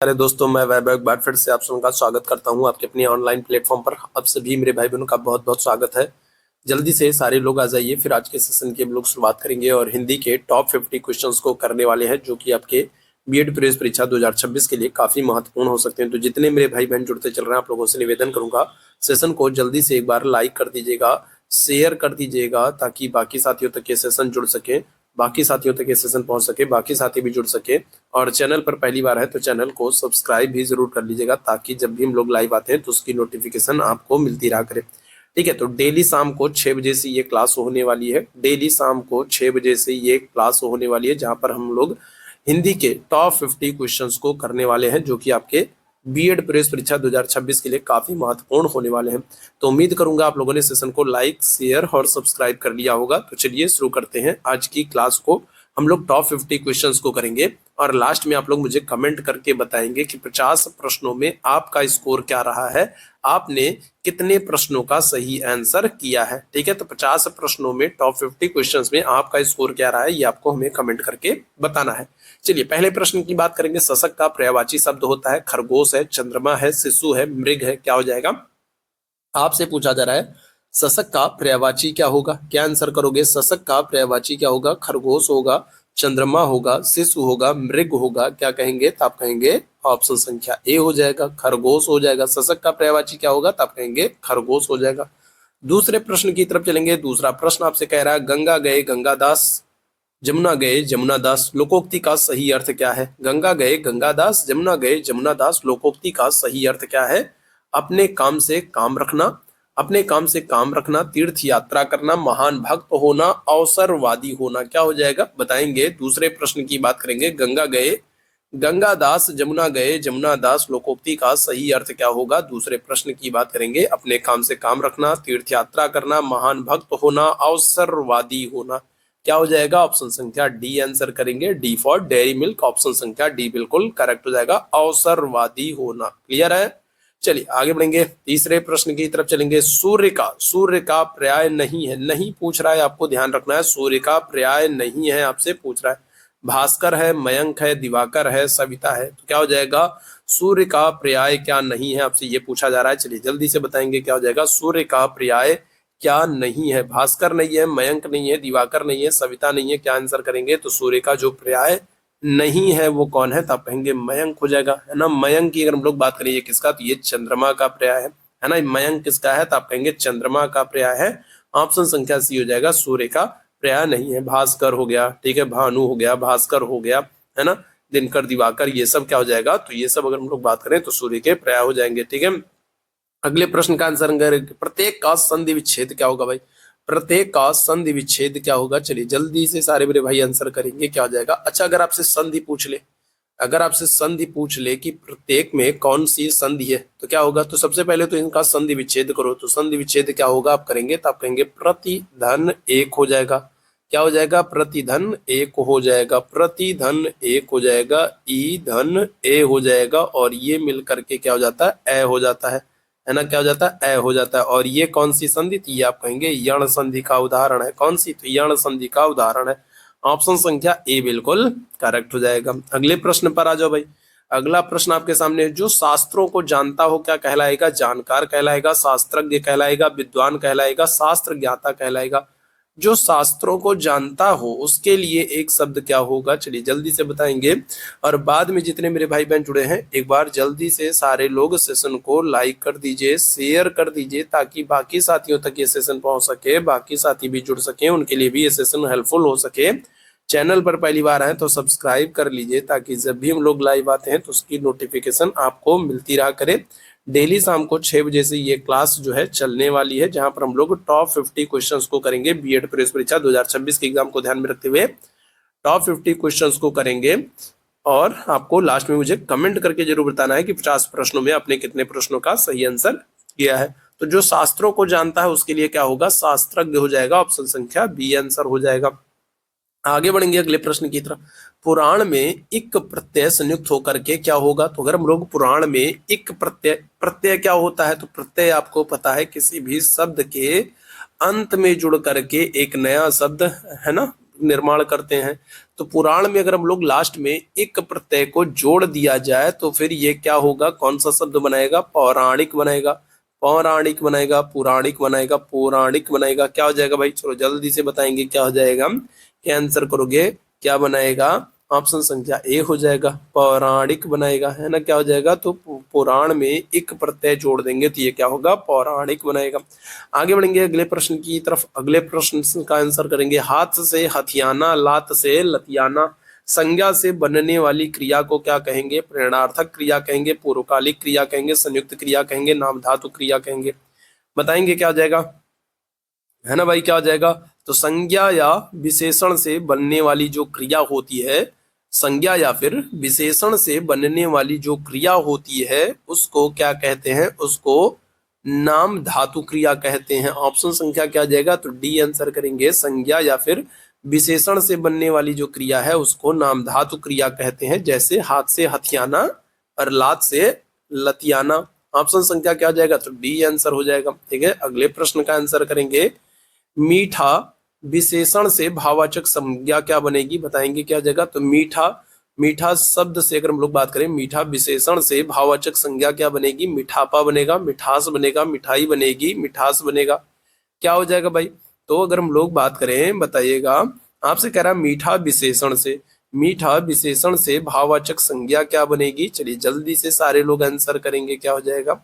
अरे दोस्तों, मैं वैभव एक बार फिर से आप सबका स्वागत करता हूं आपके अपनी ऑनलाइन प्लेटफॉर्म पर। आप सभी मेरे भाई बहनों का बहुत बहुत स्वागत है। जल्दी से सारे लोग आ जाइए। फिर आज के सेशन की हम लोग शुरुआत करेंगे और हिंदी के टॉप 50 क्वेश्चंस को करने वाले हैं, जो कि आपके बीएड प्रवेश परीक्षा 2026 के लिए काफी महत्वपूर्ण हो सकते हैं। तो जितने मेरे भाई बहन जुड़ते चल रहे हैं, आप लोगों से निवेदन करूंगा, सेशन को जल्दी से एक बार लाइक कर दीजिएगा, शेयर कर दीजिएगा, ताकि बाकी साथियों तक ये सेशन जुड़ सके, बाकी साथियों तक ये सेशन पहुंच सके, बाकी साथी भी जुड़ सके। और चैनल पर पहली बार है तो चैनल को सब्सक्राइब भी जरूर कर लीजिएगा, ताकि जब भी हम लोग लाइव आते हैं तो उसकी नोटिफिकेशन आपको मिलती रहा करे। ठीक है, तो डेली शाम को 6 बजे से ये क्लास होने वाली है। डेली शाम को 6 बजे से ये क्लास होने वाली है, जहां पर हम लोग हिंदी के टॉप 50 क्वेश्चंस को करने वाले हैं, जो कि आपके बीएड प्रवेश परीक्षा 2026 के लिए काफी महत्वपूर्ण होने वाले हैं। तो उम्मीद करूंगा आप लोगों ने सेशन को लाइक, शेयर और सब्सक्राइब कर लिया होगा। तो चलिए शुरू करते हैं आज की क्लास को। हम लोग टॉप 50 क्वेश्चंस को करेंगे और लास्ट में आप लोग मुझे कमेंट करके बताएंगे कि 50 प्रश्नों में आपका स्कोर क्या रहा है, आपने कितने प्रश्नों का सही आंसर किया है। ठीक है, तो 50 प्रश्नों में टॉप 50 क्वेश्चंस में आपका स्कोर क्या रहा है, ये आपको हमें कमेंट करके बताना है। चलिए पहले प्रश्न की बात करेंगे। शशक का पर्यायवाची शब्द होता है खरगोश है, चंद्रमा है, शिशु है, मृग है। क्या हो जाएगा? आपसे पूछा जा रहा है शशक का पर्यायवाची क्या होगा। क्या आंसर करोगे? शशक का पर्यायवाची क्या होगा? खरगोश होगा, चंद्रमा होगा, शिशु होगा, मृग होगा। क्या कहेंगे? तो आप कहेंगे ऑप्शन संख्या ए हो जाएगा, खरगोश हो जाएगा। शशक का पर्यायवाची क्या होगा? तो आप कहेंगे खरगोश हो जाएगा। दूसरे प्रश्न की तरफ चलेंगे। दूसरा प्रश्न आपसे कह रहा है गंगा गए गंगादास, जमुना गए जमुनादास, लोकोक्ति का सही अर्थ क्या है? गंगा गए गंगादास, जमुना गए जमुनादास, लोकोक्ति का सही अर्थ क्या है? अपने काम से काम रखना, अपने काम से काम रखना, तीर्थ यात्रा करना, महान भक्त होना, अवसरवादी होना। क्या हो जाएगा बताएंगे। दूसरे प्रश्न की बात करेंगे। गंगा गए गंगादास, जमुना गए जमुनादास, लोकोक्ति का सही अर्थ क्या होगा? दूसरे प्रश्न की बात करेंगे। अपने काम से काम रखना, तीर्थ यात्रा करना, महान भक्त होना, अवसरवादी होना। क्या हो जाएगा? ऑप्शन संख्या डी आंसर करेंगे। D for dairy milk. Option संख्या डी बिल्कुल करेक्ट हो जाएगा, अवसरवादी होना। क्लियर है? चलिए आगे बढ़ेंगे। तीसरे प्रश्न की तरफ चलेंगे। सूर्य का पर्याय नहीं है। नहीं पूछ रहा है, आपको ध्यान रखना है। सूर्य का पर्याय नहीं है आपसे पूछ रहा है। भास्कर है, मयंक है, दिवाकर है, सविता है। तो क्या हो जाएगा? सूर्य का पर्याय क्या नहीं है, आपसे ये पूछा जा रहा है। चलिए जल्दी से बताएंगे क्या हो जाएगा। सूर्य का पर्याय क्या नहीं है? भास्कर नहीं है, मयंक नहीं है, दिवाकर नहीं है, सविता नहीं है। क्या आंसर करेंगे? तो सूर्य का जो पर्याय नहीं है वो कौन है? तो आप कहेंगे मयंक हो जाएगा, है ना। मयंक की अगर हम लोग बात करें ये किसका, तो ये चंद्रमा का पर्याय है ना। मयंक किसका है? तो आप कहेंगे चंद्रमा का पर्याय है। ऑप्शन संख्या सी हो जाएगा, सूर्य का पर्याय नहीं है। भास्कर हो गया, ठीक है, भानु हो गया, भास्कर हो गया, है ना, दिनकर, दिवाकर, ये सब क्या हो जाएगा? तो ये सब अगर हम लोग बात करें तो सूर्य के पर्याय हो जाएंगे। ठीक है, अगले प्रश्न का आंसर करेंगे। प्रत्येक का संधि विच्छेद क्या होगा भाई? प्रत्येक का संधि विच्छेद क्या होगा? चलिए जल्दी से सारे मेरे भाई आंसर करेंगे। क्या हो जाएगा? अच्छा, अगर आपसे संधि पूछ ले, अगर आपसे संधि पूछ ले कि प्रत्येक में कौन सी संधि है, तो क्या होगा? तो सबसे पहले तो इनका संधि विच्छेद करो। तो संधि विच्छेद क्या होगा आप करेंगे? तो आप कहेंगे प्रतिधन एक हो जाएगा। क्या हो जाएगा? प्रतिधन एक हो जाएगा, प्रतिधन एक हो जाएगा, ई धन ए हो जाएगा, और ये मिल करके क्या हो जाता है? ए हो जाता है ना। क्या हो जाता है? ए हो जाता है। और ये कौन सी संधि थी? ये आप कहेंगे यण संधि का उदाहरण है। कौन सी? तो यण संधि का उदाहरण है। ऑप्शन संख्या ए बिल्कुल करेक्ट हो जाएगा। अगले प्रश्न पर आ जाओ भाई। अगला प्रश्न आपके सामने, जो शास्त्रों को जानता हो क्या कहलाएगा? जानकार कहलाएगा, शास्त्रज्ञ कहलाएगा, विद्वान कहलाएगा, शास्त्र ज्ञाता कहलाएगा। जो शास्त्रों को जानता हो उसके लिए एक शब्द क्या होगा? चलिए जल्दी से बताएंगे। और बाद में जितने मेरे भाई बहन जुड़े हैं, एक बार जल्दी से सारे लोग सेशन को लाइक कर दीजिए, शेयर कर दीजिए, ताकि बाकी साथियों तक ये सेशन पहुंच सके, बाकी साथी भी जुड़ सके, उनके लिए भी ये सेशन हेल्पफुल हो सके। चैनल पर पहली बार आए तो सब्सक्राइब कर लीजिए, ताकि जब भी हम लोग लाइव आते हैं तो उसकी नोटिफिकेशन आपको मिलती रहा करे। डेली शाम को 6 बजे से ये क्लास जो है चलने वाली है, जहां पर हम लोग टॉप 50 क्वेश्चंस को करेंगे। बीएड प्रवेश परीक्षा 2026 के एग्जाम को ध्यान में रखते हुए टॉप 50 क्वेश्चंस को करेंगे। और आपको लास्ट में मुझे कमेंट करके जरूर बताना है कि 50 प्रश्नों में आपने कितने प्रश्नों का सही आंसर किया है। तो जो शास्त्रों को जानता है उसके लिए क्या होगा? शास्त्रज्ञ हो जाएगा। ऑप्शन संख्या बी आंसर हो जाएगा। आगे बढ़ेंगे अगले प्रश्न की तरफ। पुराण में इक प्रत्यय संयुक्त होकर के क्या होगा? तो अगर हम लोग पुराण में इक प्रत्यय, प्रत्यय क्या होता है? तो प्रत्यय आपको पता है, किसी भी शब्द के अंत में जुड़ करके एक नया शब्द, है ना, निर्माण करते हैं। तो पुराण में अगर हम लोग लास्ट में एक प्रत्यय को जोड़ दिया जाए तो फिर ये क्या होगा, कौन सा शब्द बनाएगा, पौराणिक बनाएगा। पौराणिक बनाएगा, पुराणिक बनाएगा, पौराणिक बनाएगा। क्या हो जाएगा भाई, चलो जल्दी से बताएंगे क्या हो जाएगा, क्या आंसर करोगे, क्या बनाएगा, ऑप्शन संख्या ए हो जाएगा, पौराणिक बनाएगा, है ना। क्या हो जाएगा, तो पुराण में एक प्रत्यय जोड़ देंगे तो ये क्या होगा, पौराणिक बनाएगा। आगे बढ़ेंगे अगले प्रश्न की तरफ। अगले प्रश्न का आंसर करेंगे, हाथ से हथियाना, लात से लतियाना, संज्ञा से बनने वाली क्रिया को क्या कहेंगे, प्रेरणार्थक क्रिया कहेंगे, पूर्वकालिक क्रिया कहेंगे, संयुक्त क्रिया कहेंगे, नाम धातु क्रिया कहेंगे। बताएंगे क्या हो जाएगा, है ना भाई, क्या हो जाएगा। तो संज्ञा या विशेषण से बनने वाली जो क्रिया होती है, संज्ञा या फिर विशेषण से बनने वाली जो क्रिया होती है उसको क्या कहते हैं, उसको नाम धातु क्रिया कहते हैं। ऑप्शन संख्या क्या आ जाएगा, तो डी आंसर करेंगे। संज्ञा या फिर विशेषण से बनने वाली जो क्रिया है उसको नाम धातु क्रिया कहते हैं, जैसे हाथ से हथियाना और लात से लतियाना। ऑप्शन संख्या क्या आ जाएगा, तो डी आंसर हो जाएगा। ठीक है, अगले प्रश्न का आंसर करेंगे, मीठा विशेषण से भाववाचक संज्ञा क्या बनेगी, बताएंगे क्या जगह। तो मीठा, मीठा शब्द से अगर हम लोग बात करें, मीठा विशेषण से भाववाचक संज्ञा क्या बनेगी, मिठापा बनेगा, मिठास बनेगा, मिठाई बनेगी, मिठास बनेगा। क्या हो जाएगा भाई, तो अगर हम लोग बात करें, बताइएगा, आपसे कह रहा है मीठा विशेषण से, मीठा विशेषण से भाववाचक संज्ञा क्या बनेगी। चलिए जल्दी से सारे लोग आंसर करेंगे, क्या हो जाएगा,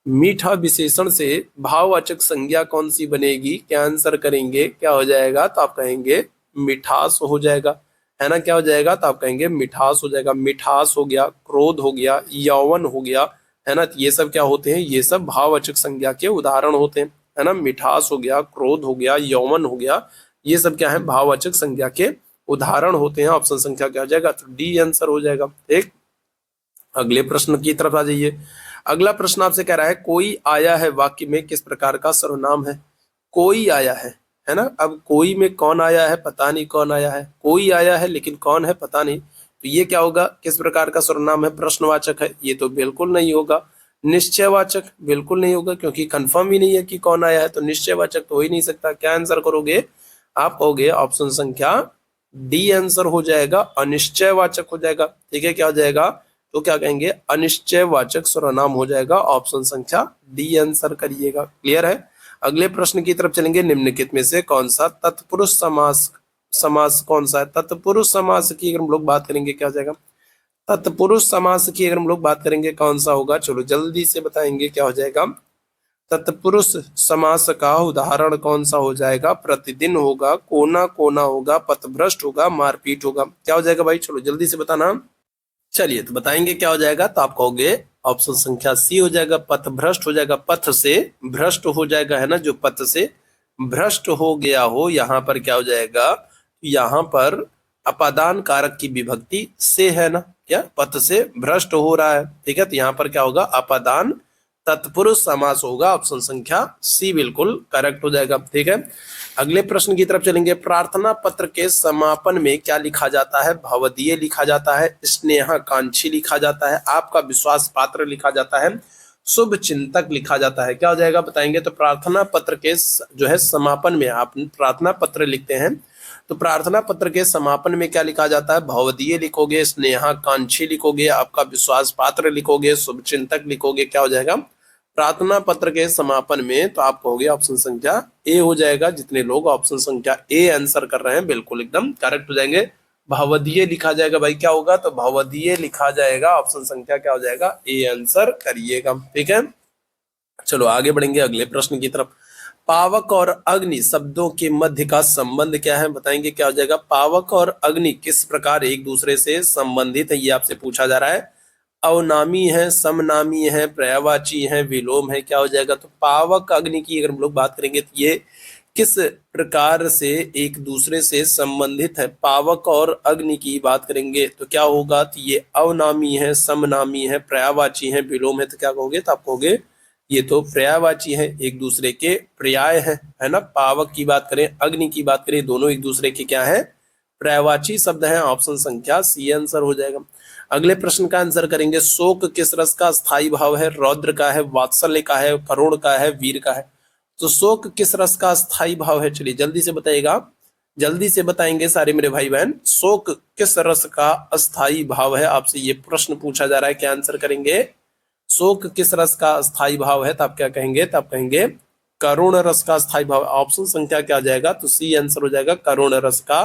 मीठा विशेषण से भाववाचक संज्ञा कौन सी बनेगी, क्या आंसर करेंगे, क्या हो जाएगा, तो आप कहेंगे मिठास हो जाएगा, है ना। क्या हो जाएगा, तो आप कहेंगे मिठास हो जाएगा। मिठास हो गया, क्रोध हो गया, यौवन हो गया, है ना। ये सब क्या होते हैं, ये सब भाववाचक संज्ञा के उदाहरण होते हैं, है ना। मिठास हो गया, क्रोध हो गया, यौवन हो गया, ये सब क्या है, भाववाचक संज्ञा के उदाहरण होते हैं। ऑप्शन संख्या क्या हो जाएगा, तो डी आंसर हो जाएगा। ठीक, अगले प्रश्न की तरफ आ जाइए। अगला प्रश्न आपसे कह रहा है, कोई आया है वाक्य में किस प्रकार का सर्वनाम है। कोई आया है ना। अब कोई में कौन आया है, पता नहीं कौन आया है, कोई आया है लेकिन कौन है पता नहीं, तो ये क्या होगा, किस प्रकार का सर्वनाम है, प्रश्नवाचक है, ये तो बिल्कुल नहीं होगा। निश्चयवाचक बिल्कुल नहीं होगा, क्योंकि कंफर्म ही नहीं है कि कौन आया है, तो निश्चयवाचक तो हो ही नहीं सकता। क्या आंसर करोगे, आप कहोगे ऑप्शन संख्या डी आंसर हो जाएगा, अनिश्चयवाचक हो जाएगा। ठीक है, क्या हो जाएगा, तो क्या कहेंगे, अनिश्चयवाचक सर्वनाम हो जाएगा। ऑप्शन संख्या डी आंसर करिएगा। क्लियर है, अगले प्रश्न की तरफ चलेंगे। निम्नलिखित में से कौन सा तत्पुरुष समास, समास कौन सा है। तत्पुरुष समास की अगर हम लोग बात करेंगे क्या हो जाएगा, तत्पुरुष समास की अगर हम लोग बात करेंगे कौन सा होगा, चलो जल्दी से बताएंगे क्या हो जाएगा। तत्पुरुष समास का उदाहरण कौन सा हो जाएगा, प्रतिदिन होगा, कोना कोना होगा, पथभ्रष्ट होगा, मारपीट होगा। क्या हो जाएगा भाई, चलो जल्दी से बताना। चलिए तो बताएंगे क्या हो जाएगा, तो आप कहोगे ऑप्शन संख्या सी हो जाएगा, पथ भ्रष्ट हो जाएगा, पथ से भ्रष्ट हो जाएगा, है ना। जो पथ से भ्रष्ट हो गया हो, यहाँ पर क्या हो जाएगा, यहाँ पर अपादान कारक की विभक्ति से, है ना। क्या, पथ से भ्रष्ट हो रहा है, ठीक है, तो यहाँ पर क्या होगा, अपादान तत्पुरुष समास होगा। ऑप्शन संख्या सी बिल्कुल करेक्ट हो जाएगा। ठीक है, अगले प्रश्न की तरफ चलेंगे। प्रार्थना पत्र के समापन में क्या लिखा जाता है, भवदीय लिखा जाता है, स्नेहाकांक्षी लिखा जाता है, आपका विश्वास पात्र लिखा जाता है, शुभ चिंतक लिखा जाता है। क्या हो जाएगा, बताएंगे। तो प्रार्थना पत्र के जो है समापन में, आप प्रार्थना पत्र लिखते हैं तो प्रार्थना पत्र के समापन में क्या लिखा जाता है, भवदीय लिखोगे, स्नेहाकांक्षी लिखोगे, आपका विश्वास पात्र लिखोगे, शुभ चिंतक लिखोगे। क्या हो जाएगा, प्रार्थना पत्र के समापन में, तो आप कहोगे ऑप्शन संख्या ए हो जाएगा। जितने लोग ऑप्शन संख्या ए आंसर कर रहे हैं बिल्कुल एकदम करेक्ट हो जाएंगे। भवदीय लिखा जाएगा भाई, क्या होगा, तो भवदीय लिखा जाएगा। ऑप्शन संख्या क्या हो जाएगा, ए आंसर करिएगा। ठीक है, चलो आगे बढ़ेंगे अगले प्रश्न की तरफ। पावक और अग्नि शब्दों के मध्य का संबंध क्या है, बताएंगे क्या हो जाएगा। पावक और अग्नि किस प्रकार एक दूसरे से संबंधित है, ये आपसे पूछा जा रहा है। अवनामी है, समनामी है, पर्यायवाची है, विलोम है। क्या हो जाएगा, तो पावक अग्नि की अगर हम लोग बात करेंगे तो ये किस प्रकार से एक दूसरे से संबंधित है। पावक और अग्नि की बात करेंगे तो क्या होगा, तो ये अवनामी है, समनामी है, पर्यायवाची है, विलोम है। तो क्या कहोगे, तो आप कहोगे ये तो पर्यायवाची है, एक दूसरे के पर्याय है ना। पावक की बात करें, अग्नि की बात करें, दोनों एक दूसरे के क्या है, पर्यायवाची शब्द है। ऑप्शन संख्या सी आंसर हो जाएगा। अगले प्रश्न का आंसर करेंगे। शोक किस रस का स्थायी भाव है, रौद्र का है, वात्सल्य का है, करुण का है, वीर का है। तो शोक किस रस का स्थायी भाव है, चलिए जल्दी से बताइएगा। जल्दी से बताएंगे सारे मेरे भाई बहन। शोक किस रस का अस्थाई भाव है, आपसे ये प्रश्न पूछा जा रहा है, क्या आंसर करेंगे? शोक किस रस का अस्थाई भाव है, तो आप क्या कहेंगे? तो आप कहेंगे करुण रस का अस्थाई भाव। ऑप्शन संख्या क्या आ जाएगा? तो सी आंसर हो जाएगा, करुण रस का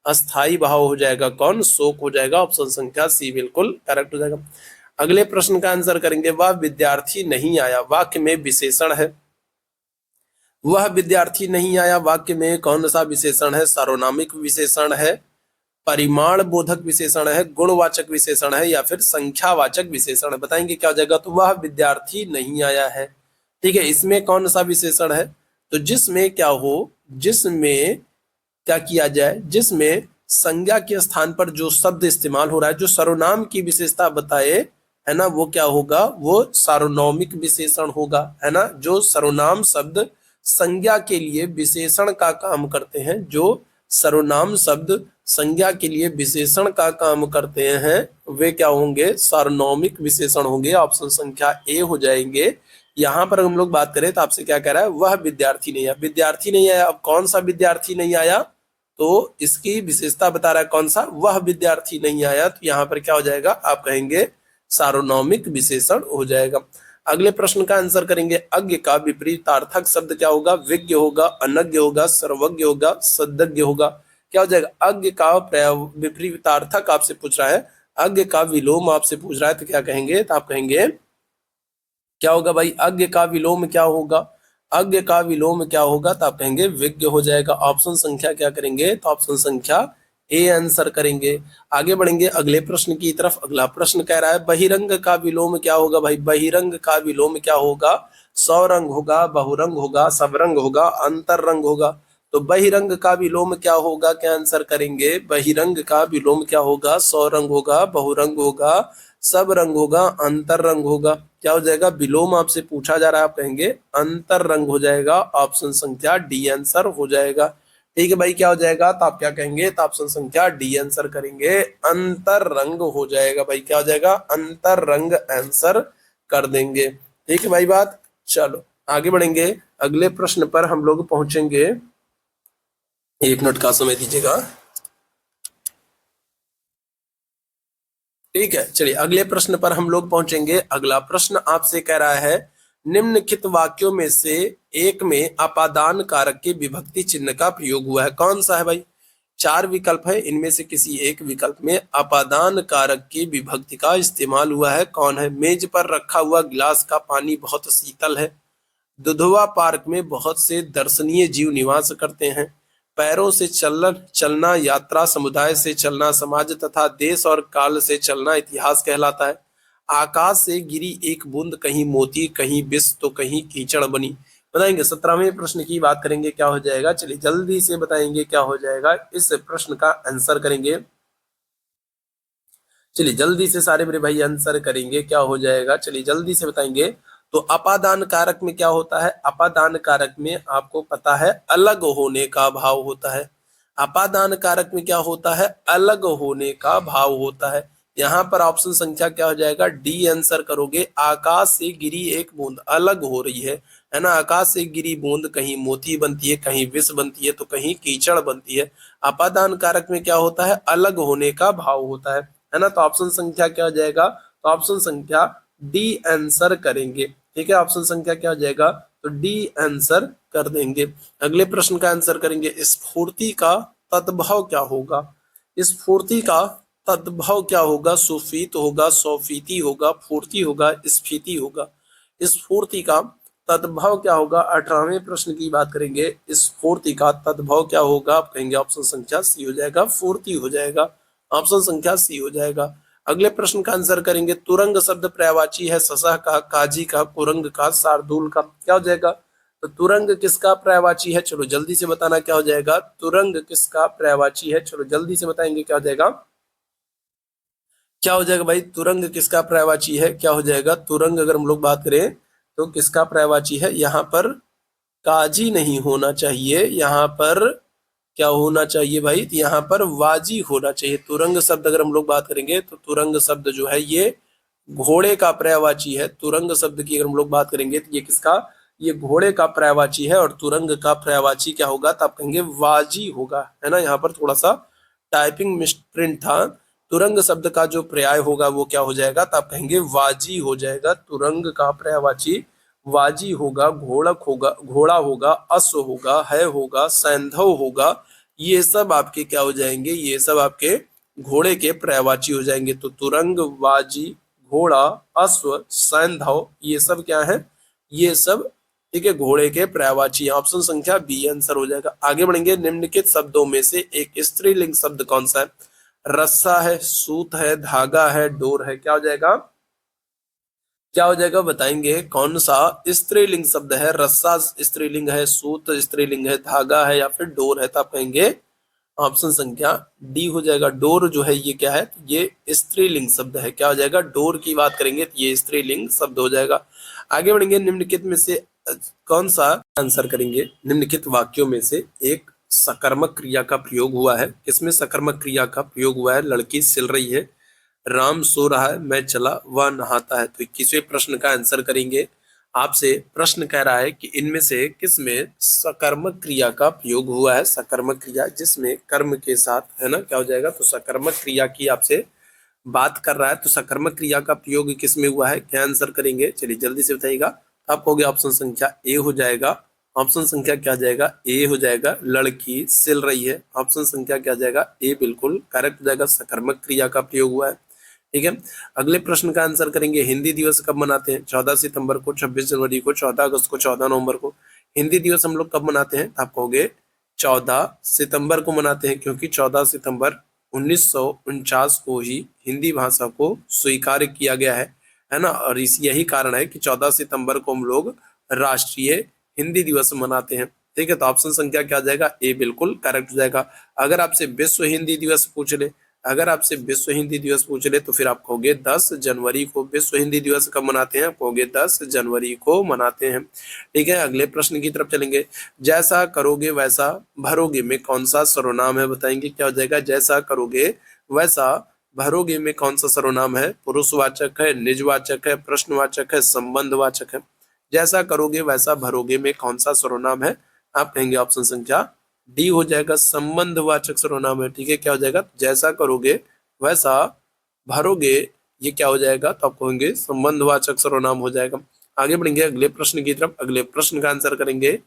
अस्थाई भाव हो जाएगा कौन? शोक हो जाएगा। ऑप्शन संख्या सी बिल्कुल करेक्ट हो जाएगा। अगले प्रश्न का आंसर करेंगे, वह विद्यार्थी नहीं आया वाक्य में विशेषण है। वह विद्यार्थी नहीं आया वाक्य में कौन सा विशेषण है? सार्वनामिक विशेषण है, परिमाण बोधक विशेषण है, गुणवाचक विशेषण है, या फिर संख्यावाचक विशेषण है? बताएंगे क्या हो जाएगा? तो वह विद्यार्थी नहीं आया है। ठीक है, इसमें कौन सा विशेषण है? तो जिसमें क्या हो, जिसमें क्या किया जाए, जिसमें संज्ञा के स्थान पर जो शब्द इस्तेमाल हो रहा है, जो सर्वनाम की विशेषता बताए, है ना, वो क्या होगा? वो सार्वनौमिक विशेषण होगा, है ना। जो सर्वनाम शब्द संज्ञा के लिए विशेषण का काम करते हैं, जो सर्वनाम शब्द संज्ञा के लिए विशेषण का काम करते हैं, वे क्या होंगे? सार्वनौमिक विशेषण होंगे। ऑप्शन संख्या ए हो जाएंगे। यहाँ पर हम लोग बात करें तो आपसे क्या कह रहा है? वह विद्यार्थी नहीं आया, विद्यार्थी नहीं आया। अब कौन सा विद्यार्थी नहीं आया? तो इसकी विशेषता बता रहा है कौन सा? वह विद्यार्थी नहीं आया। तो यहाँ पर क्या हो जाएगा? आप कहेंगे सार्वनौमिक विशेषण हो जाएगा। अगले प्रश्न का आंसर करेंगे, अज्ञ का विपरीतार्थक शब्द क्या होगा? विज्ञ होगा, अनज्ञ होगा, सर्वज्ञ होगा, सद्ज्ञ होगा? क्या हो जाएगा? अज्ञ का विपरीतार्थक आपसे पूछ रहा है, अज्ञ का विलोम आपसे पूछ रहा है, तो क्या कहेंगे? तो आप कहेंगे क्या होगा भाई? अज्ञ का विलोम क्या होगा? अज्ञ का विलोम क्या होगा? तो आप कहेंगे विज्ञ हो जाएगा। ऑप्शन संख्या क्या करेंगे? तो ऑप्शन संख्या ए आंसर करेंगे। आगे बढ़ेंगे अगले प्रश्न की तरफ। अगला प्रश्न कह रहा है, बहिरंग का विलोम क्या होगा भाई? बहिरंग का विलोम क्या होगा? सौरंग होगा, बहुरंग होगा, सबरंग होगा, अंतररंग होगा? तो बहिरंग का विलोम क्या होगा? क्या आंसर करेंगे? बहिरंग का विलोम क्या होगा? सौरंग होगा, बहुरंग होगा, सब रंग होगा, अंतर रंग होगा? क्या हो जाएगा? विलोम आपसे पूछा जा रहा है, आप कहेंगे अंतर रंग हो जाएगा। ऑप्शन संख्या डी आंसर हो जाएगा। ठीक है भाई, क्या हो जाएगा? तो आप क्या कहेंगे? तो ऑप्शन संख्या डी आंसर करेंगे, अंतर रंग हो जाएगा भाई। क्या हो जाएगा? अंतर रंग आंसर कर देंगे। ठीक है भाई बात। चलो आगे बढ़ेंगे, अगले प्रश्न पर हम लोग पहुंचेंगे। 1 मिनट का समय दीजिएगा। ठीक है, चलिए अगले प्रश्न पर हम लोग पहुंचेंगे। अगला प्रश्न आपसे कह रहा है, निम्नलिखित वाक्यों में से एक में अपादान कारक के विभक्ति चिन्ह का प्रयोग हुआ है, कौन सा है भाई? 4 विकल्प है, इनमें से किसी एक विकल्प में अपादान कारक की विभक्ति का इस्तेमाल हुआ है, कौन है? मेज पर रखा हुआ गिलास का पानी बहुत शीतल है, दुधवा पार्क में बहुत से दर्शनीय जीव निवास करते हैं, पैरों से चलना यात्रा, समुदाय से चलना समाज तथा देश और काल से चलना इतिहास कहलाता है, आकाश से गिरी एक बूंद कहीं मोती कहीं विष तो कहीं कीचड़ बनी? बताएंगे। 17वें प्रश्न की बात करेंगे, क्या हो जाएगा? चलिए जल्दी से बताएंगे क्या हो जाएगा, इस प्रश्न का आंसर करेंगे। चलिए जल्दी से सारे मेरे भाई आंसर करेंगे, क्या हो जाएगा? चलिए जल्दी से बताएंगे। तो अपादान कारक में क्या होता है? अपादान कारक में आपको पता है अलग होने का भाव होता है। अपादान कारक में क्या होता है? अलग होने का भाव होता है। यहाँ पर ऑप्शन संख्या क्या हो जाएगा? डी आंसर करोगे। आकाश से गिरी एक बूंद अलग हो रही है ना। आकाश से गिरी बूंद कहीं मोती बनती है, कहीं विष बनती है, तो कहीं कीचड़ बनती है। अपादान कारक में क्या होता है? अलग होने का भाव होता है ना। तो ऑप्शन संख्या क्या हो जाएगा? तो ऑप्शन संख्या डी आंसर करेंगे। ठीक है, ऑप्शन संख्या क्या हो जाएगा? तो डी आंसर कर देंगे। अगले प्रश्न का आंसर करेंगे, स्फूर्ति का तद्भव क्या होगा? स्फूर्ति का तद्भव क्या होगा? सुफीत होगा, सौफीती होगा, फूर्ति होगा, स्फीति होगा? स्फूर्ति का तद्भव क्या होगा? 18वें प्रश्न की बात करेंगे, स्फूर्ति का तद्भव क्या होगा? आप कहेंगे ऑप्शन संख्या सी हो जाएगा, फूर्ति हो जाएगा। ऑप्शन संख्या सी हो जाएगा। अगले प्रश्न का आंसर करेंगे, तुरंग शब्द पर्यायवाची है ससह का, काजी का, कुरंग का, शार्दूल का? क्या हो जाएगा? तो तुरंग किसका पर्यायवाची है? चलो जल्दी से बताना क्या हो जाएगा? तुरंग किसका पर्यायवाची है? चलो जल्दी से बताएंगे क्या हो जाएगा? क्या हो जाएगा भाई? तुरंग किसका पर्यायवाची है? क्या हो जाएगा? तुरंग अगर हम लोग बात करें तो किसका पर्यायवाची है? यहाँ पर काजी नहीं होना चाहिए, यहाँ पर क्या होना चाहिए भाई? तो यहाँ पर वाजी होना चाहिए। तुरंग शब्द अगर हम लोग बात करेंगे तो तुरंग शब्द जो है ये घोड़े का पर्यायवाची है। तुरंग शब्द की अगर हम लोग बात करेंगे तो ये किसका? ये घोड़े का पर्यायवाची है और तुरंग का पर्यायवाची क्या होगा, तो आप कहेंगे वाजी होगा, है ना। यहाँ पर थोड़ा सा टाइपिंग मिसप्रिंट था। तुरंग शब्द का जो पर्याय होगा वो क्या हो जाएगा, तो आप कहेंगे वाजी हो जाएगा। तुरंग का पर्यायवाची वाजी होगा, घोड़क होगा, घोड़ा होगा, अश्व होगा, है होगा, सैंधव होगा। ये सब आपके क्या हो जाएंगे, ये सब आपके घोड़े के पर्यायवाची हो जाएंगे। तो तुरंग, वाजी, घोड़ा, अश्व, सैंधव, ये सब क्या है, ये सब ठीक है घोड़े के पर्यायवाची। ऑप्शन संख्या बी आंसर हो जाएगा। आगे बढ़ेंगे, निम्नलिखित शब्दों में से एक स्त्रीलिंग शब्द कौन सा है। रस्सा है, सूत है, धागा है, डोर है। क्या हो जाएगा, क्या हो जाएगा बताएंगे, कौन सा स्त्रीलिंग शब्द है। रस्सा स्त्रीलिंग है, सूत स्त्रीलिंग है, धागा है या फिर डोर है। तो आप कहेंगे ऑप्शन संख्या डी हो जाएगा। डोर जो है ये क्या है, ये स्त्रीलिंग शब्द है। क्या हो जाएगा, डोर की बात करेंगे तो ये स्त्रीलिंग शब्द हो जाएगा। आगे बढ़ेंगे, निम्नलिखित में से कौन सा आंसर करेंगे। निम्नलिखित वाक्यों में से एक सकर्मक क्रिया का प्रयोग हुआ है। किसमें सकर्मक क्रिया का प्रयोग हुआ है। लड़की सिल रही है, राम सो रहा है, मैं चला, वह नहाता है। तो 21वें प्रश्न का आंसर करेंगे। आपसे प्रश्न कह रहा है कि इनमें से किसमें सकर्मक क्रिया का प्रयोग हुआ है। सकर्मक क्रिया जिसमें कर्म के साथ, है ना, क्या हो जाएगा, तो सकर्मक क्रिया की आपसे बात कर रहा है। तो सकर्मक क्रिया का प्रयोग किसमें हुआ है, क्या आंसर करेंगे, चलिए जल्दी से बताइएगा। आप कहोगे ऑप्शन संख्या ए हो जाएगा। ऑप्शन संख्या क्या जाएगा, ए हो जाएगा। लड़की सिल रही है, ऑप्शन संख्या क्या जाएगा, ए बिल्कुल करेक्ट हो जाएगा। सकर्मक क्रिया का प्रयोग हुआ है, ठीक है। अगले प्रश्न का आंसर करेंगे, हिंदी दिवस कब मनाते हैं। 14 सितंबर को, 26 जनवरी को, 14 अगस्त को, 14 नवंबर को। हिंदी दिवस हम लोग कब मनाते हैं, आप कहोगे 14 सितंबर को मनाते हैं, क्योंकि 14 सितंबर 1949 को ही हिंदी भाषा को स्वीकार किया गया है ना। और इस यही कारण है कि 14 सितंबर को हम लोग राष्ट्रीय हिंदी दिवस मनाते हैं, ठीक है। तो ऑप्शन संख्या क्या जाएगा, ए बिल्कुल करेक्ट हो जाएगा। अगर आपसे विश्व हिंदी दिवस पूछ ले, अगर आपसे विश्व हिंदी दिवस पूछ ले तो फिर आप कहोगे 10 जनवरी को। विश्व हिंदी दिवस कब मनाते हैं, आप कहोगे 10 जनवरी को मनाते हैं, ठीक है। अगले प्रश्न की तरफ चलेंगे, जैसा करोगे वैसा भरोगे में कौन सा सर्वनाम है, बताएंगे क्या हो जाएगा। जैसा करोगे वैसा भरोगे में कौन सा सर्वनाम है। पुरुषवाचक है, निजवाचक है, प्रश्नवाचक है, संबंधवाचक है। जैसा करोगे वैसा भरोगे में कौन सा सर्वनाम है, आप कहेंगे ऑप्शन संख्या डी हो जाएगा। संबंधवाचक सर्वनाम है, ठीक है। क्या हो जाएगा, जैसा करोगे वैसा भरोगे, ये क्या हो जाएगा, तो आप कहेंगे संबंधवाचक सर्वनाम हो जाएगा। आगे बढ़ेंगे अगले प्रश्न की तरफ। अगले प्रश्न का आंसर करेंगे,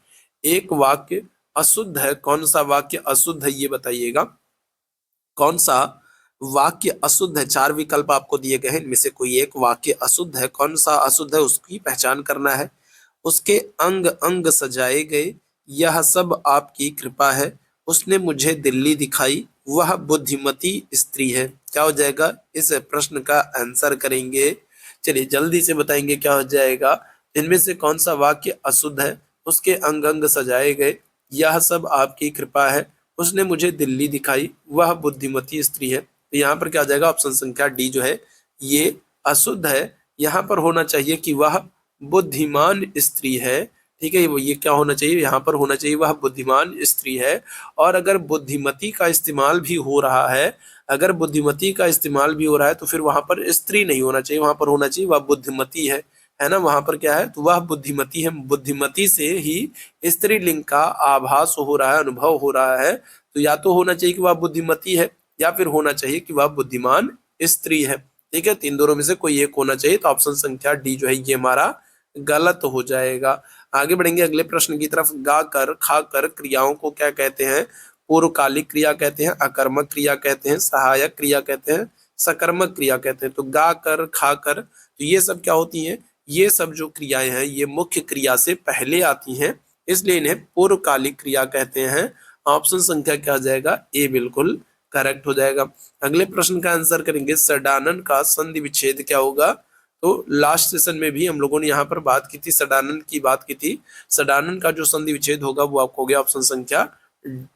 एक वाक्य अशुद्ध है, कौन सा वाक्य अशुद्ध है ये बताइएगा। कौन सा वाक्य अशुद्ध है, चार विकल्प आपको दिए गए हैं, इनमें से कोई एक वाक्य अशुद्ध है। कौन सा अशुद्ध है उसकी पहचान करना है। उसके अंग अंग सजाए गए, यह सब आपकी कृपा है। उसने मुझे दिल्ली दिखाई, वह बुद्धिमती स्त्री है। क्या हो जाएगा, इस प्रश्न का आंसर करेंगे, चलिए जल्दी से बताएंगे क्या हो जाएगा। इनमें से कौन सा वाक्य अशुद्ध है। उसके अंग अंग सजाए गए, यह सब आपकी कृपा है। उसने मुझे दिल्ली दिखाई, वह बुद्धिमती स्त्री है। तो यहाँ पर क्या हो जाएगा, ऑप्शन संख्या डी जो है ये अशुद्ध है। यहाँ पर होना चाहिए कि वह बुद्धिमान स्त्री है, ठीक है। ये क्या होना चाहिए, यहाँ पर होना चाहिए वह बुद्धिमान स्त्री है। और अगर बुद्धिमती का इस्तेमाल भी हो रहा है, अगर बुद्धिमती का इस्तेमाल भी हो रहा है तो फिर वहां पर स्त्री नहीं होना चाहिए, वहां पर होना चाहिए वह बुद्धिमती है ना। वहां पर क्या है, तो वह बुद्धिमती है। बुद्धिमती से ही स्त्रीलिंग का आभास हो रहा है, अनुभव हो रहा है। तो या तो होना चाहिए कि वह बुद्धिमती है, या फिर होना चाहिए कि वह बुद्धिमान स्त्री है, ठीक है। तीन दोनों में से कोई एक होना चाहिए। तो ऑप्शन संख्या डी जो है ये हमारा गलत हो जाएगा। आगे बढ़ेंगे अगले प्रश्न की तरफ। गाकर खाकर क्रियाओं को क्या कहते हैं। पूर्वकालिक क्रिया कहते हैं, अकर्मक क्रिया कहते हैं, सहायक क्रिया कहते हैं, सकर्मक क्रिया कहते हैं। तो गाकर खाकर, तो ये सब क्या होती हैं, ये सब जो क्रियाएं हैं ये मुख्य क्रिया से पहले आती हैं, इसलिए इन्हें पूर्वकालिक क्रिया कहते हैं। ऑप्शन संख्या क्या हो जाएगा, ए बिल्कुल करेक्ट हो जाएगा। अगले प्रश्न का आंसर करेंगे, सडानन का संधि विच्छेद क्या होगा। तो लास्ट सेशन में भी हम लोगों ने यहाँ पर बात की थी, सडानन की बात की थी। सडानन का जो संधि विच्छेद होगा वो आपको हो गया ऑप्शन संख्या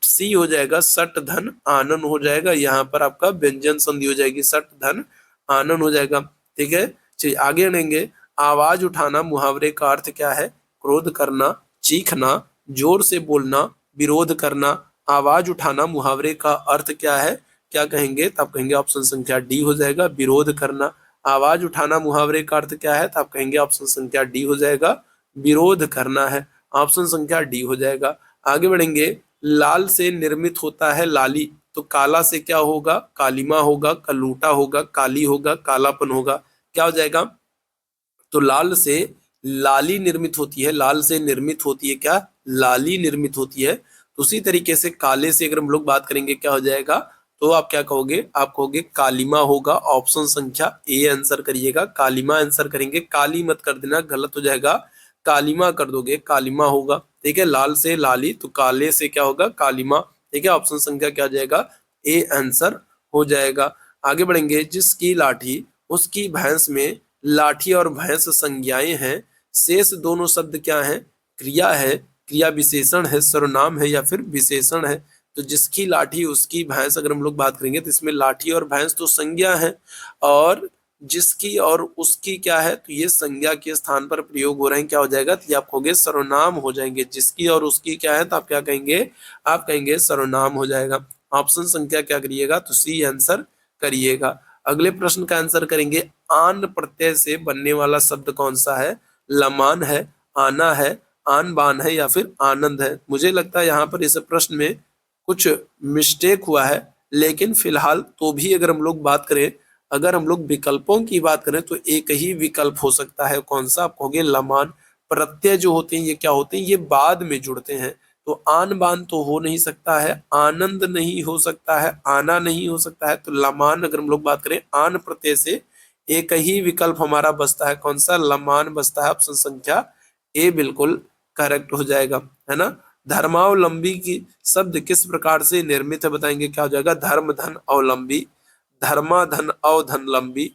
सी हो जाएगा, सट धन आनन हो जाएगा। यहाँ पर आपका व्यंजन संधि हो जाएगी, सट धन आनन हो जाएगा, ठीक है। चलिए आगे बढ़ेंगे। आवाज उठाना मुहावरे का अर्थ क्या है। क्रोध करना, चीखना, जोर से बोलना, विरोध करना। आवाज उठाना मुहावरे का अर्थ क्या है, क्या कहेंगे, तो आप कहेंगे ऑप्शन संख्या डी हो जाएगा, विरोध करना। आवाज उठाना मुहावरे का अर्थ क्या है, तो आप कहेंगे ऑप्शन संख्या डी हो जाएगा, विरोध करना है। ऑप्शन संख्या डी हो जाएगा। आगे बढ़ेंगे, लाल से निर्मित होता है लाली, तो काला से क्या होगा? कालिमा होगा, कलूटा होगा, काली होगा, कालापन होगा। क्या हो जाएगा? तो लाल से लाली निर्मित होती है, लाल से निर्मित होती है क्या? लाली निर्मित होती है। तो उसी तरीके से काले से अगर हम लोग बात करेंगे क्या हो जाएगा? तो आप क्या कहोगे? आप कहोगे कालिमा होगा। ऑप्शन संख्या ए आंसर करिएगा, कालिमा आंसर करेंगे, काली मत कर देना, गलत हो जाएगा। कालिमा कर दोगे, कालिमा होगा। ठीक है, लाल से लाली, तो काले से क्या होगा? कालिमा। ठीक है, ऑप्शन संख्या क्या हो जाएगा? ए आंसर हो जाएगा। आगे बढ़ेंगे, जिसकी लाठी उसकी भैंस में लाठी और भैंस संज्ञाएं हैं, शेष दोनों शब्द क्या हैं? क्रिया है, क्रिया विशेषण है, सर्वनाम है या फिर विशेषण है। तो जिसकी लाठी उसकी भैंस अगर हम लोग बात करेंगे तो इसमें लाठी और भैंस तो संज्ञा है, और जिसकी और उसकी क्या है? तो ये संज्ञा के स्थान पर प्रयोग हो रहे हैं। क्या हो जाएगा? तो ये आप कहोगे सर्वनाम हो जाएंगे। जिसकी और उसकी क्या है? तो आप क्या कहेंगे? आप कहेंगे सर्वनाम हो जाएगा। ऑप्शन संख्या क्या करिएगा? तो सी आंसर करिएगा। अगले प्रश्न का आंसर करेंगे, आन प्रत्यय से बनने वाला शब्द कौन सा है? लमान है, आना है, आन बान है या फिर आनंद है। मुझे लगता है यहाँ पर इस प्रश्न में कुछ मिस्टेक हुआ है, लेकिन फिलहाल तो भी अगर हम लोग बात करें, अगर हम लोग विकल्पों की बात करें तो एक ही विकल्प हो सकता है। कौन सा? आप कहोगे लमान। प्रत्यय जो होते हैं ये क्या होते हैं? ये बाद में जुड़ते हैं। तो आन बान तो हो नहीं सकता है, आनंद नहीं हो सकता है, आना नहीं हो सकता है। तो लमान अगर हम लोग बात करें आन प्रत्यय से, एक ही विकल्प हमारा बचता है। कौन सा? लमान बचता है। ऑप्शन संख्या ए बिल्कुल करेक्ट हो जाएगा, है ना। धर्मावलंबी की शब्द किस प्रकार से निर्मित है? बताएंगे क्या हो जाएगा? धर्म धन अवलंबी, धर्मा धन अवधन लंबी,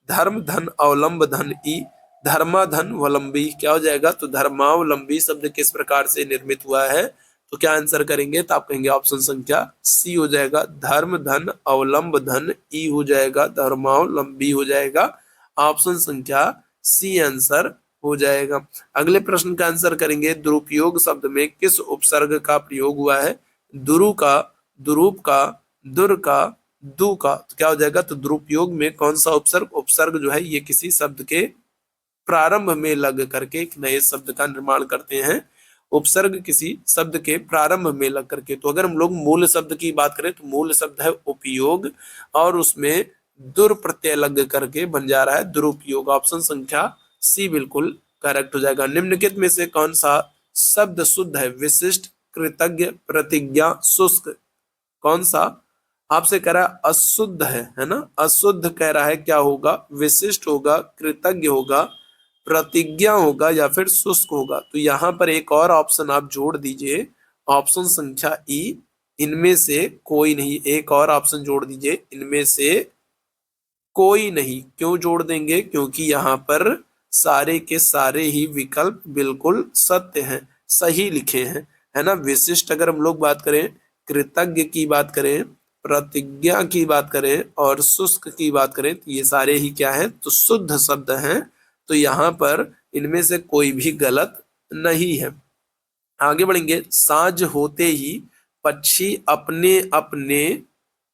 धर्म धन अवलंब धन ई, धर्मा धन वलंबी। क्या हो जाएगा? तो धर्मावलंबी शब्द किस प्रकार से निर्मित हुआ है? तो क्या आंसर करेंगे? तो आप कहेंगे ऑप्शन संख्या सी हो जाएगा, धर्म धन अवलंब धन ई हो जाएगा, धर्मावलंबी हो जाएगा। ऑप्शन संख्या सी आंसर हो जाएगा। अगले प्रश्न का आंसर करेंगे, दुरुपयोग शब्द में किस उपसर्ग का प्रयोग हुआ है? दुरु का, दुरूप का, दुर का, दु का। तो क्या हो जाएगा? तो दुरुपयोग में कौन सा उपसर्ग? उपसर्ग जो है ये किसी शब्द के प्रारंभ में लग करके एक नए शब्द का निर्माण करते हैं। उपसर्ग किसी शब्द के प्रारंभ में लग करके। तो अगर हम लोग मूल शब्द की बात करें तो मूल शब्द है उपयोग, और उसमें दुर प्रत्यय लग करके बन जा रहा है दुरुपयोग। ऑप्शन संख्या सी बिल्कुल करेक्ट हो जाएगा। निम्नलिखित में से कौन सा शब्द शुद्ध है? विशिष्ट, कृतज्ञ, प्रतिज्ञा, शुष्क। कौन सा? आपसे कह रहा है अशुद्ध है ना। अशुद्ध कह रहा है, क्या होगा? विशिष्ट होगा, कृतज्ञ होगा, प्रतिज्ञा होगा या फिर शुष्क होगा। तो यहाँ पर एक और ऑप्शन आप जोड़ दीजिए, ऑप्शन संख्या ई, इनमें से कोई नहीं। एक और ऑप्शन जोड़ दीजिए, इनमें से कोई नहीं। क्यों जोड़ देंगे? क्योंकि यहाँ पर सारे के सारे ही विकल्प बिल्कुल सत्य हैं, सही लिखे हैं, है ना। विशिष्ट अगर हम लोग बात करें, कृतज्ञ की बात करें, प्रतिज्ञा की बात करें और शुष्क की बात करें, तो ये सारे ही क्या हैं? तो शुद्ध शब्द हैं। तो यहाँ पर इनमें से कोई भी गलत नहीं है। आगे बढ़ेंगे, साँझ होते ही पक्षी अपने अपने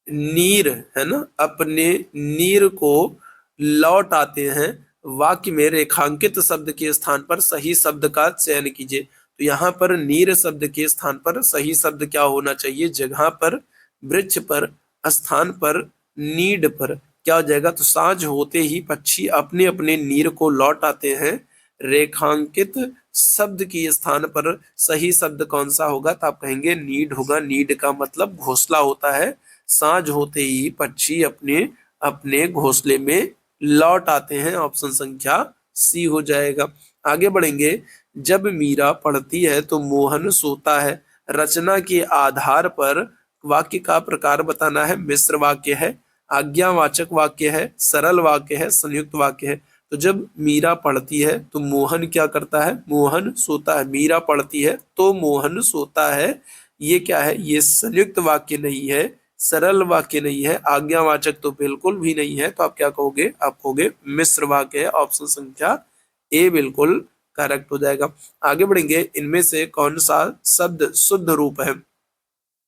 नीर, है ना, अपने नीर को लौट आते हैं। वाक्य में रेखांकित शब्द के स्थान पर सही शब्द का चयन कीजिए। तो यहाँ पर नीर शब्द के स्थान पर सही शब्द क्या होना चाहिए? जगह पर, वृक्ष पर, स्थान पर, नीड पर। क्या हो जाएगा? तो साँझ होते ही पक्षी अपने अपने नीर को लौट आते हैं। रेखांकित शब्द के स्थान पर सही शब्द कौन सा होगा? तो आप कहेंगे नीड होगा। नीड का मतलब घोंसला होता है। साँझ होते ही पक्षी अपने अपने घोंसले में लौट आते हैं। ऑप्शन संख्या सी हो जाएगा। आगे बढ़ेंगे, जब मीरा पढ़ती है तो मोहन सोता है। रचना के आधार पर वाक्य का प्रकार बताना है। मिश्र वाक्य है, आज्ञावाचक वाक्य है, सरल वाक्य है, संयुक्त वाक्य है। तो जब मीरा पढ़ती है तो मोहन क्या करता है? मोहन सोता है। मीरा पढ़ती है तो मोहन सोता है। ये क्या है? ये संयुक्त वाक्य नहीं है, सरल वाक्य नहीं है, आज्ञावाचक तो बिल्कुल भी नहीं है। तो आप क्या कहोगे? आप कहोगे मिश्र वाक्य है। ऑप्शन संख्या ए बिल्कुल करेक्ट हो जाएगा। आगे बढ़ेंगे, इनमें से कौन सा शब्द शुद्ध रूप है?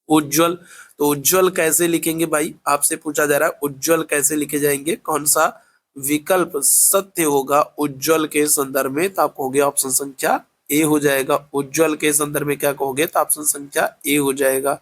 उज्जवल। तो उज्जवल कैसे लिखेंगे भाई? आपसे पूछा जा रहा है उज्जवल कैसे लिखे जाएंगे? कौन सा विकल्प सत्य होगा उज्जवल के संदर्भ में? तो आप कहोगे ऑप्शन संख्या ए हो जाएगा। उज्जवल के संदर्भ में क्या कहोगे, तो ऑप्शन संख्या ए हो जाएगा।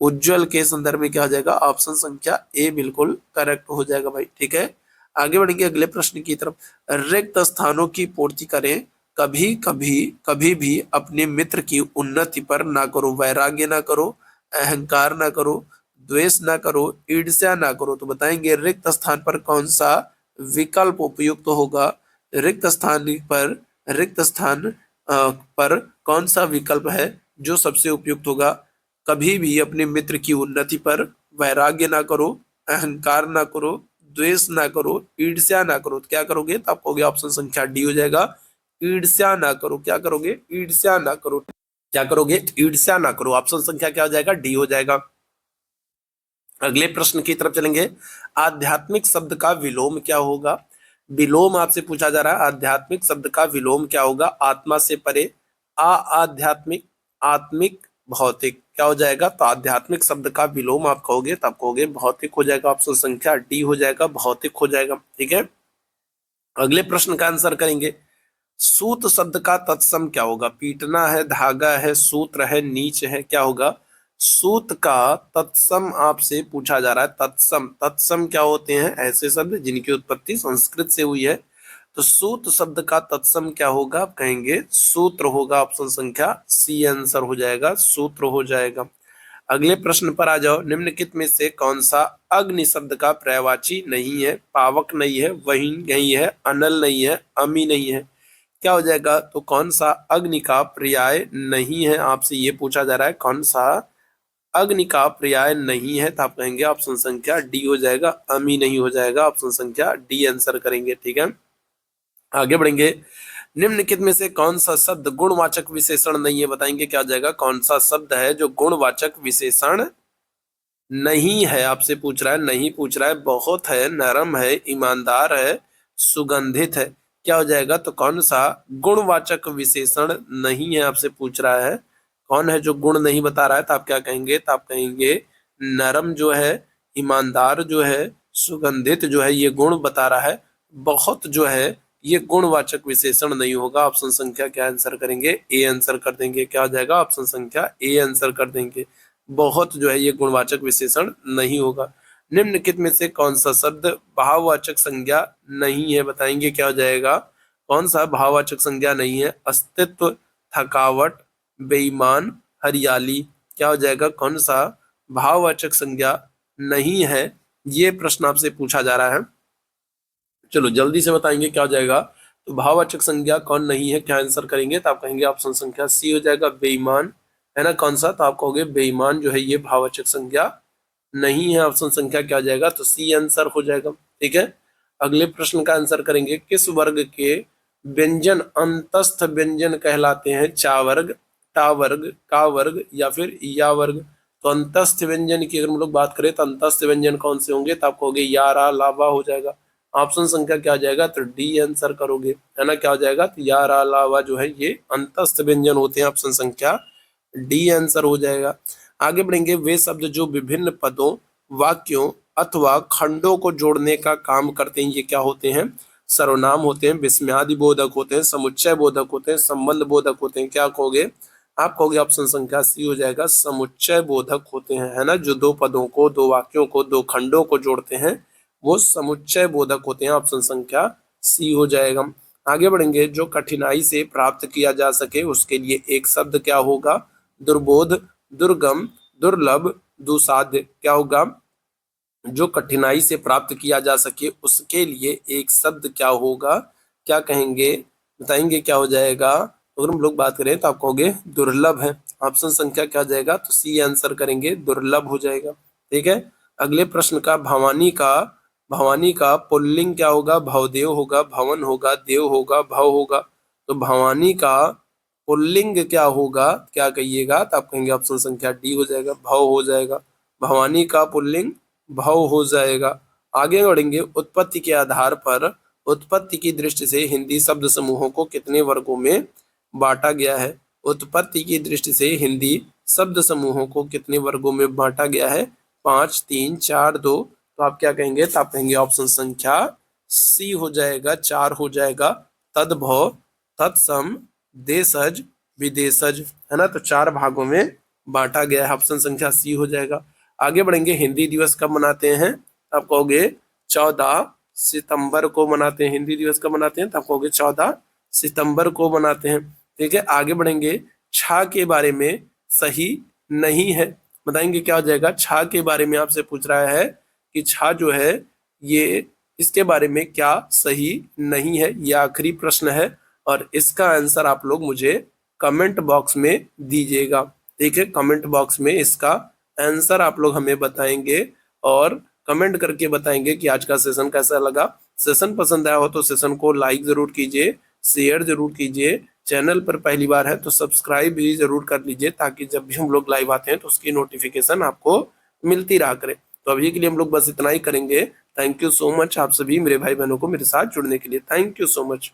उज्जवल के संदर्भ में क्या हो जाएगा, ऑप्शन संख्या ए बिल्कुल करेक्ट हो जाएगा भाई। ठीक है, आगे बढ़ेंगे अगले प्रश्न की तरफ। रिक्त स्थानों की पूर्ति करें, कभी कभी कभी भी अपने मित्र की उन्नति पर ना करो, वैराग्य ना करो, अहंकार ना करो, द्वेष ना करो, ईर्ष्या ना करो। तो बताएंगे रिक्त स्थान पर कौन सा विकल्प उपयुक्त होगा। रिक्त स्थान पर रिक्त स्थान पर कौन सा विकल्प है जो सबसे उपयुक्त होगा। कभी भी अपने मित्र की उन्नति पर वैराग्य ना करो, अहंकार ना करो, द्वेष ना करो, ईर्ष्या ना करो। तो क्या करोगे, तो आप कहोगे ऑप्शन संख्या डी हो जाएगा। ईर्ष्या ना करो, क्या करोगे, ईर्ष्या ना करो। क्या करोगे, ईर्ष्या ना करो। ऑप्शन संख्या क्या हो जाएगा, डी हो जाएगा। अगले प्रश्न की तरफ चलेंगे। आध्यात्मिक शब्द का विलोम क्या होगा। विलोम आपसे पूछा जा रहा है, आध्यात्मिक शब्द का विलोम क्या होगा। आत्मा से परे, आध्यात्मिक, आत्मिक, भौतिक। क्या हो जाएगा, तो आध्यात्मिक शब्द का विलोम आप कहोगे तो आप कहोगे भौतिक हो जाएगा। ऑप्शन संख्या डी हो जाएगा, भौतिक हो जाएगा। ठीक है, अगले प्रश्न का आंसर करेंगे। सूत शब्द का तत्सम क्या होगा। पीटना है, धागा है, सूत्र है, नीच है, क्या होगा। सूत का तत्सम आपसे पूछा जा रहा है। तत्सम, तत्सम क्या होते हैं, ऐसे शब्द जिनकी उत्पत्ति संस्कृत से हुई है। तो सूत शब्द का तत्सम क्या होगा, आप कहेंगे सूत्र होगा। ऑप्शन संख्या सी आंसर हो जाएगा, सूत्र हो जाएगा। अगले प्रश्न पर आ जाओ। निम्नलिखित में से कौन सा अग्नि शब्द का पर्यायवाची नहीं है। पावक नहीं है, वही नहीं है, अनल नहीं है, अमी नहीं है। क्या हो जाएगा, तो कौन सा अग्नि का पर्याय नहीं है, आपसे ये पूछा जा रहा है। कौन सा अग्नि का पर्याय नहीं है, तो आप कहेंगे ऑप्शन संख्या डी हो जाएगा, अमी नहीं हो जाएगा। ऑप्शन संख्या डी आंसर करेंगे। ठीक है, आगे बढ़ेंगे। निम्नलिखित में से कौन सा शब्द गुणवाचक विशेषण नहीं है, बताएंगे क्या हो जाएगा। कौन सा शब्द है जो गुणवाचक विशेषण नहीं है, आपसे पूछ रहा है, नहीं पूछ रहा है। बहुत है, नरम है, ईमानदार है, सुगंधित है। क्या हो जाएगा, तो कौन सा गुणवाचक विशेषण नहीं है, आपसे पूछ रहा है। कौन है जो गुण नहीं बता रहा है, तो आप क्या कहेंगे, तो आप कहेंगे नरम जो है, ईमानदार जो है, सुगंधित जो है, ये गुण बता रहा है। बहुत जो है, ये गुणवाचक विशेषण नहीं होगा। ऑप्शन संख्या क्या आंसर करेंगे, ए आंसर कर देंगे। क्या हो जाएगा, ऑप्शन संख्या ए आंसर कर देंगे। बहुत जो है, ये गुणवाचक विशेषण नहीं होगा। निम्नलिखित में से कौन सा शब्द भाववाचक संज्ञा नहीं है, बताएंगे क्या हो जाएगा। कौन सा भाववाचक संज्ञा नहीं है। अस्तित्व, थकावट, बेईमान, हरियाली। क्या हो जाएगा, कौन सा भाववाचक संज्ञा नहीं है, ये प्रश्न आपसे पूछा जा रहा है। चलो जल्दी से बताएंगे क्या हो जाएगा। तो भाववाचक संज्ञा कौन नहीं है, क्या आंसर करेंगे, तो आप कहेंगे ऑप्शन संख्या सी हो जाएगा, बेईमान, है ना। कौन सा, तो आप कहोगे बेईमान जो है, ये भाववाचक संज्ञा नहीं है। ऑप्शन संख्या क्या हो जाएगा, तो सी आंसर हो जाएगा। ठीक है, अगले प्रश्न का आंसर करेंगे। किस वर्ग के व्यंजन अंतस्थ व्यंजन कहलाते हैं। चा वर्ग, टा वर्ग, का वर्ग या फिर या वर्ग। तो अंतस्थ व्यंजन की अगर हम लोग बात करें, तो अंतस्थ व्यंजन कौन से होंगे, तो आप कहोगे या, रा, ला, वा हो जाएगा। ऑप्शन संख्या क्या हो जाएगा, तो डी आंसर करोगे, है ना। क्या हो जाएगा, तो या, रा, ला, वा जो है, ये अंतस्थ व्यंजन होते हैं। ऑप्शन संख्या डी आंसर हो जाएगा। आगे बढ़ेंगे। वे शब्द जो विभिन्न पदों, वाक्यों अथवा खंडों को जोड़ने का काम करते हैं, ये क्या होते हैं, सर्वनाम होते हैं, विस्मयादि बोधक होते हैं, समुच्चय बोधक होते हैं, संबंध बोधक होते हैं। क्या कहोगे, आप कहोगे ऑप्शन संख्या सी हो जाएगा, समुच्चय बोधक होते हैं, है ना। जो दो पदों को, दो वाक्यों को, दो खंडों को जोड़ते हैं, वो समुच्चय बोधक होते हैं। ऑप्शन संख्या सी हो जाएगा। आगे बढ़ेंगे। जो कठिनाई से प्राप्त किया जा सके उसके लिए एक शब्द क्या होगा। दुर्बोध, दुर्गम, दुर्लभ, दुसाध्य। क्या होगा, जो कठिनाई से प्राप्त किया जा सके उसके लिए एक शब्द क्या होगा, क्या कहेंगे, बताएंगे क्या हो जाएगा। अगर हम लोग बात करें तो आप कहोगे दुर्लभ है। ऑप्शन संख्या क्या हो जाएगा, तो सी आंसर करेंगे, दुर्लभ हो जाएगा। ठीक है, अगले प्रश्न का। भवानी का पुल्लिंग क्या होगा। भवदेव होगा, भवन होगा, देव होगा, भव होगा। तो भवानी का पुल्लिंग क्या होगा, क्या कहिएगा, तो आप कहेंगे ऑप्शन संख्या डी हो जाएगा, भव हो जाएगा। भवानी का पुल्लिंग भव हो जाएगा। आगे बढ़ेंगे। उत्पत्ति के आधार पर, उत्पत्ति की दृष्टि से हिंदी शब्द समूहों को कितने वर्गों में बांटा गया है। उत्पत्ति की दृष्टि से हिंदी शब्द समूहों को कितने वर्गों में बांटा गया है। 5, 3, 4, 2। तो आप क्या कहेंगे, तो आप कहेंगे ऑप्शन संख्या सी हो जाएगा, 4 हो जाएगा। तद्भव, तत्सम, देशज, विदेशज, है ना। तो 4 भागों में बांटा गया है। ऑप्शन संख्या सी हो जाएगा। आगे बढ़ेंगे, हिंदी दिवस कब मनाते हैं? आप कहोगे 14 सितंबर को मनाते हैं। हिंदी दिवस कब मनाते हैं? तो आप कहोगे 14 सितंबर को मनाते हैं। ठीक है, आगे बढ़ेंगे, छा के बारे में सही नहीं है, बताएंगे क्या हो जाएगा। छा के बारे में आपसे पूछ रहा है कि छा जो है ये, इसके बारे में क्या सही नहीं है, ये आखिरी प्रश्न है और इसका आंसर आप लोग मुझे कमेंट बॉक्स में दीजिएगा। ठीक है, कमेंट बॉक्स में इसका आंसर आप लोग हमें बताएंगे और कमेंट करके बताएंगे कि आज का सेशन कैसा लगा। सेशन पसंद आया हो तो सेशन को लाइक जरूर कीजिए, शेयर जरूर कीजिए। चैनल पर पहली बार है तो सब्सक्राइब भी जरूर कर लीजिए, ताकि जब भी हम लोग लाइव आते हैं तो उसकी नोटिफिकेशन आपको मिलती रहा करे। तो अभी के लिए हम लोग बस इतना ही करेंगे। थैंक यू सो मच आप सभी मेरे भाई बहनों को मेरे साथ जुड़ने के लिए। Thank you so much.